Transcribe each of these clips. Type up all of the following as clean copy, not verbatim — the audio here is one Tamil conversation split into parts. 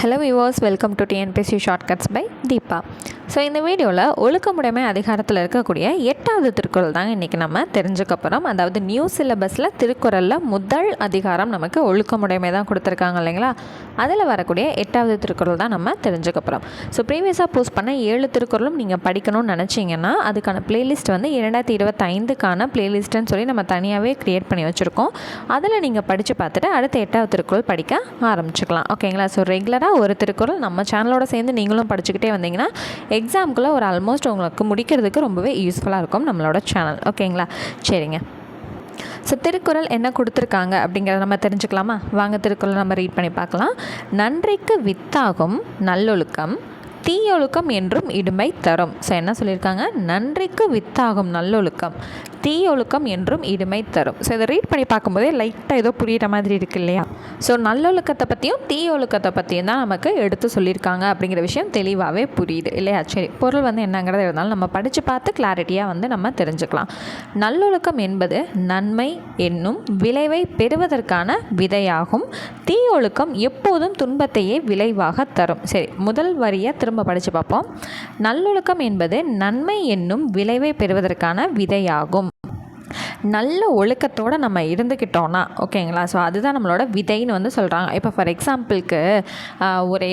Hello viewers, welcome to TNPSC shortcuts by Deepa. So இந்த வீடியோவில் ஒழுக்கமுடைமை அதிகாரத்தில் இருக்கக்கூடிய 8வது திருக்குறள் தாங்க இன்றைக்கி நம்ம தெரிஞ்சுக்க போகிறோம். அதாவது நியூ சிலபஸில் திருக்குறளில் முதல் அதிகாரம் நமக்கு ஒழுக்கமுடைமை தான் கொடுத்துருக்காங்க இல்லைங்களா. அதில் வரக்கூடிய 8வது திருக்குறள் தான் நம்ம தெரிஞ்சுக்க போகிறோம். ஸோ ப்ரீவியஸாக போஸ்ட் பண்ண 7 திருக்குறளும் நீங்கள் படிக்கணும்னு நினச்சிங்கன்னா அதுக்கான பிளேலிஸ்ட் வந்து 2025க்கான பிளேலிஸ்ட்டுன்னு சொல்லி நம்ம தனியாகவே க்ரியேட் பண்ணி வச்சுருக்கோம். அதில் நீங்கள் படித்து பார்த்துட்டு அடுத்த 8வது திருக்குறள் படிக்க ஆரம்பிச்சுக்கலாம். ஓகேங்களா. ஸோ ரெகுலராக ஒரு திருக்குறள் நம்ம சேனலோட சேர்ந்து நீங்களும் படிச்சுக்கிட்டே வந்தீங்கன்னா எக்ஸாமுக்குள்ளே ஒரு ஆல்மோஸ்ட் உங்களுக்கு முடிக்கிறதுக்கு ரொம்பவே யூஸ்ஃபுல்லாக இருக்கும் நம்மளோட சேனல். ஓகேங்களா. சரிங்க. ஸோ திருக்குறள் என்ன கொடுத்துருக்காங்க அப்படிங்கிறத நம்ம தெரிஞ்சுக்கலாமா? வாங்க திருக்குறள் நம்ம ரீட் பண்ணி பார்க்கலாம். நன்றிக்கு வித்தாகும் நல்லொழுக்கம் தீயொழுக்கம் என்றும் இடும்பை தரும். ஸோ என்ன சொல்லியிருக்காங்க? நன்றிக்கு வித்தாகும் நல்லொழுக்கம் தீயொழுக்கம் என்றும் இடுமை தரும். ஸோ இதை ரீட் பண்ணி பார்க்கும்போதே லைட்டாக ஏதோ புரிகிற மாதிரி இருக்கு இல்லையா. ஸோ நல்லொழுக்கத்தை பற்றியும் தீயொழுக்கத்தை பற்றியும் தான் நமக்கு எடுத்து சொல்லியிருக்காங்க அப்படிங்கிற விஷயம் தெளிவாகவே புரியுது இல்லையா. சரி, பொருள் வந்து என்னங்கிறத இருந்தாலும் நம்ம படித்து பார்த்து கிளாரிட்டியாக வந்து நம்ம தெரிஞ்சுக்கலாம். நல்லொழுக்கம் என்பது நன்மை என்னும் விளைவை பெறுவதற்கான விதையாகும். தீயொழுக்கம் எப்போதும் துன்பத்தையே விளைவாக தரும். சரி, முதல் வரியை திரும்ப படித்து பார்ப்போம். நல்லொழுக்கம் என்பது நன்மை என்னும் விளைவை பெறுவதற்கான விதையாகும். நல்ல ஒழுக்கத்தோடு நம்ம இருந்துக்கிட்டோன்னா ஓகேங்களா. ஸோ அதுதான் நம்மளோட விதைன்னு வந்து சொல்கிறாங்க. இப்போ ஃபார் எக்ஸாம்பிளுக்கு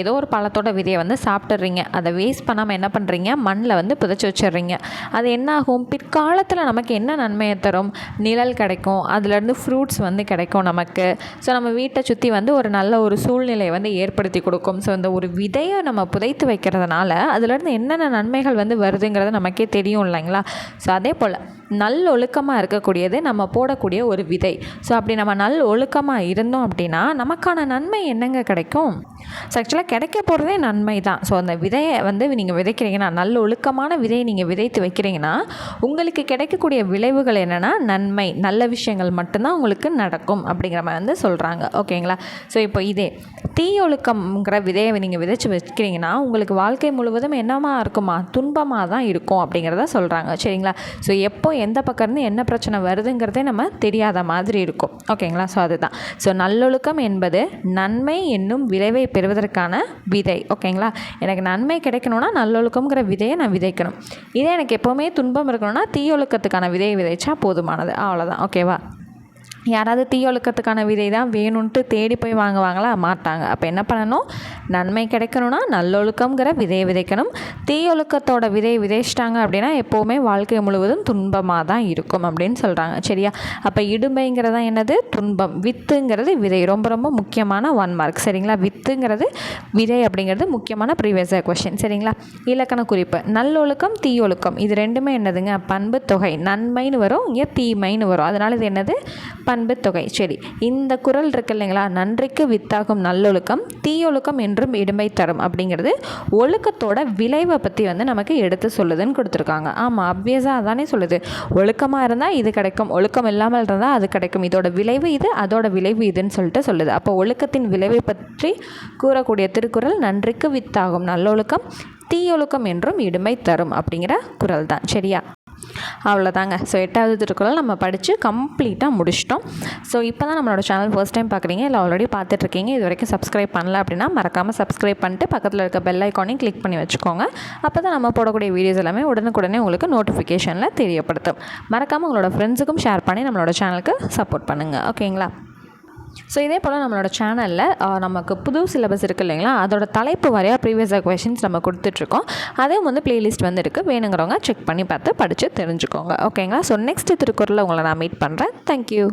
ஏதோ ஒரு பழத்தோட விதையை வந்து சாப்பிட்றீங்க, அதை வேஸ்ட் பண்ணாமல் என்ன பண்ணுறீங்க, மண்ணில் வந்து புதைச்சி வச்சிடுறீங்க. அது என்னாகும், பிற்காலத்தில் நமக்கு என்ன நன்மையை தரும், நிழல் கிடைக்கும், அதுலேருந்து ஃப்ரூட்ஸ் வந்து கிடைக்கும் நமக்கு. ஸோ நம்ம வீட்டை சுற்றி வந்து ஒரு நல்ல ஒரு சூழ்நிலையை வந்து ஏற்படுத்தி கொடுக்கும். ஸோ இந்த ஒரு விதையை நம்ம புதைத்து வைக்கிறதுனால அதுலேருந்து என்னென்ன நன்மைகள் வந்து வருதுங்கிறது நமக்கே தெரியும் இல்லைங்களா. ஸோ அதே போல் நல்லொழுக்கமாக இருக்கக்கூடியது நம்ம போடக்கூடிய ஒரு விதை. ஸோ அப்படி நம்ம ஒழுக்கமாக இருந்தோம் அப்படின்னா நமக்கான நன்மை என்னங்க கிடைக்கும்? ஸோ ஆக்சுவலாக கிடைக்க போகிறதே நன்மை தான். ஸோ அந்த விதையை வந்து நீங்கள் விதைக்கிறீங்கன்னா, ஒழுக்கமான விதையை நீங்கள் விதைத்து வைக்கிறீங்கன்னா உங்களுக்கு கிடைக்கக்கூடிய விளைவுகள் என்னென்னா நன்மை, நல்ல விஷயங்கள் மட்டும்தான் உங்களுக்கு நடக்கும் அப்படிங்கிற மாதிரி வந்து சொல்கிறாங்க. ஓகேங்களா. ஸோ இப்போ இதே தீயொழுக்கம்ங்கிற விதையை நீங்கள் விதைச்சி வைக்கிறீங்கன்னா உங்களுக்கு வாழ்க்கை முழுவதும் என்னமாக இருக்குமா, துன்பமாக தான் இருக்கும் அப்படிங்கிறத சொல்கிறாங்க. சரிங்களா. ஸோ எப்போ எந்த பக்கம் இருந்து என்ன பிரச்சனை வருதுங்கிறதே நம்ம தெரியாத மாதிரி இருக்கும். ஓகேங்களா. ஸோ அதுதான். ஸோ நல்லொழுக்கம் என்பது நன்மை என்னும் விளைவை பெறுவதற்கான விதை. ஓகேங்களா. எனக்கு நன்மை கிடைக்கணும்னா நல்லொழுக்கம்ங்கிற விதையை நான் விதைக்கணும். இதே எனக்கு எப்போவுமே துன்பம் இருக்கணும்னா தீயொழுக்கத்துக்கான விதையை விதைச்சா போதுமானது. அவ்வளோதான். ஓகேவா. யாராவது தீயொழுக்கத்துக்கான விதை தான் வேணும்ன்ட்டு தேடி போய் வாங்குவாங்களா? மாட்டாங்க. அப்போ என்ன பண்ணணும், நன்மை கிடைக்கணும்னா நல்லொழுக்கம்ங்கிற விதையை விதைக்கணும். தீயொழுக்கத்தோட விதையை விதைச்சிட்டாங்க அப்படின்னா எப்போவுமே வாழ்க்கை முழுவதும் துன்பமாக தான் இருக்கும் அப்படின்னு சொல்கிறாங்க. சரியா. அப்போ இடும்பைங்கிறதா என்னது, துன்பம். வித்துங்கிறது விதை. ரொம்ப ரொம்ப முக்கியமான 1 மார்க். சரிங்களா. வித்துங்கிறது விதை அப்படிங்கிறது முக்கியமான ப்ரீவியஸ் கொஸ்டின். சரிங்களா. இலக்கண குறிப்பு. நல்லொழுக்கம் தீயொழுக்கம் இது ரெண்டுமே என்னதுங்க, பண்பு தொகை. நன்மைன்னு வரும், இங்கே தீமைன்னு வரும். அதனால் இது என்னது, பண்பு தொகை. சரி, இந்த குறள் இருக்கு இல்லைங்களா, நன்றிக்கு வித்தாகும் நல்லொழுக்கம் தீயொழுக்கம் என்றும் இடும்பை தரும் அப்படிங்கிறது ஒழுக்கத்தோட விளைவை பற்றி வந்து நமக்கு எடுத்து சொல்லுதுன்னு கொடுத்துருக்காங்க. ஆமாம், அப்வியஸாக அதானே சொல்லுது. ஒழுக்கமாக இருந்தால் இது கிடைக்கும், ஒழுக்கம் இல்லாமல் இருந்தால் அது கிடைக்கும், இதோட விளைவு இது, அதோட விளைவு இதுன்னு சொல்லிட்டு சொல்லுது. அப்போ ஒழுக்கத்தின் விளைவை பற்றி கூறக்கூடிய திருக்குறள் நன்றிக்கு வித்தாகும் நல்லொழுக்கம் தீயொழுக்கம் என்றும் இடும்பை தரும் அப்படிங்கிற குறள் தான். சரியா. அவ்வளோதாங்க. ஸோ 8வது திருக்குறள் நம்ம படித்து கம்ப்ளீட்டாக முடிச்சிட்டோம். ஸோ இப்போ தான் நம்மளோட சேனல் ஃபர்ஸ்ட் டைம் பார்க்குறீங்க, இல்லை ஆல்ரெடி பார்த்துட்ருக்கீங்க, இது வரைக்கும் சப்ஸ்கிரைப் பண்ணல அப்படின்னா மறக்காமல் சப்ஸ்கிரைப் பண்ணிட்டு பக்கத்தில் இருக்க பெல் ஐக்கானையும் கிளிக் பண்ணி வச்சுக்கோங்க. அப்போ தான் நம்ம போடக்கூடிய வீடியோஸ் எல்லாமே உடனுக்குடனே உங்களுக்கு நோட்டிஃபிகேஷனில் தெரியப்படுத்தும். மறக்காமல் உங்களோட ஃப்ரெண்ட்ஸுக்கும் ஷேர் பண்ணி நம்மளோட சேனலுக்கு சப்போர்ட் பண்ணுங்கள். ஓகேங்களா. ஸோ இதே போல் நம்மளோட சேனலில் நமக்கு புது சிலபஸ் இருக்குது இல்லைங்களா, அதோட தலைப்பு வரையாக ப்ரீவியஸ் கொஷின்ஸ் நம்ம கொடுத்துட்ருக்கோம். அதையும் வந்து ப்ளேலிஸ்ட் வந்து இருக்குது, வேணுங்கிறவங்க செக் பண்ணி பார்த்து படித்து தெரிஞ்சுக்கோங்க. ஓகேங்களா. ஸோ நெக்ஸ்ட் திருக்குறளில் உங்களை நான் மீட் பண்ணுறேன். தேங்க்யூ.